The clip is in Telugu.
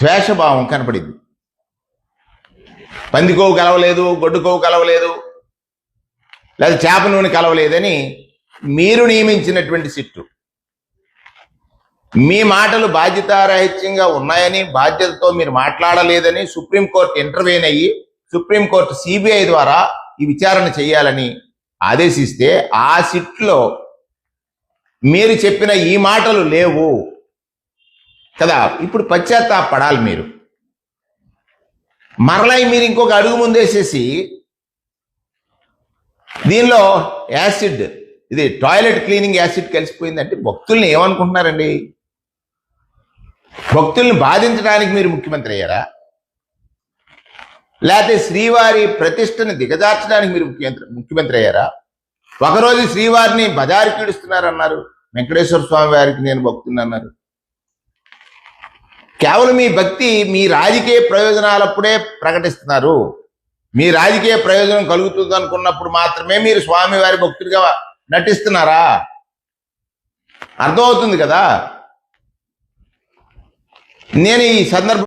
ద్వేషభావం కనపడింది. పందికోవు కలవలేదు, గొడ్డుకోవు కలవలేదు, లేదా చేప నూనె కలవలేదని మీరు నియమించినటువంటి సిట్టు మీ మాటలు బాధ్యతారాహిత్యంగా ఉన్నాయని, బాధ్యతతో మీరు మాట్లాడలేదని సుప్రీంకోర్టు ఇంటర్వ్యూన్ అయ్యి సుప్రీంకోర్టు సిబిఐ ద్వారా ఈ విచారణ చేయాలని ఆదేశిస్తే ఆ సిట్లో మీరు చెప్పిన ఈ మాటలు లేవు కదా. ఇప్పుడు పశ్చాత్తాపడాలి మీరు. మరలా మీరు ఇంకొక అడుగు ముందేసేసి దీనిలో యాసిడ్, ఇది టాయిలెట్ క్లీనింగ్ యాసిడ్ కలిసిపోయిందంటే భక్తుల్ని ఏమనుకుంటున్నారండి? భక్తుల్ని బాధించడానికి మీరు ముఖ్యమంత్రి అయ్యారా, లేకపోతే శ్రీవారి ప్రతిష్టని దిగజార్చడానికి మీరు ముఖ్యమంత్రి అయ్యారా? ఒకరోజు శ్రీవారిని బజారుకి ఈడుస్తున్నారన్నారు, వెంకటేశ్వర స్వామి వారికి నేను భక్తుని అన్నారు. కేవలం మీ భక్తి మీ రాజకీయ ప్రయోజనాలప్పుడే ప్రకటిస్తున్నారు. మీ రాజకీయ ప్రయోజనం కలుగుతుంది అనుకున్నప్పుడు మాత్రమే మీరు స్వామివారి భక్తుడిగా నటిస్తున్నారా? అర్థమవుతుంది కదా. నేను ఈ సందర్భం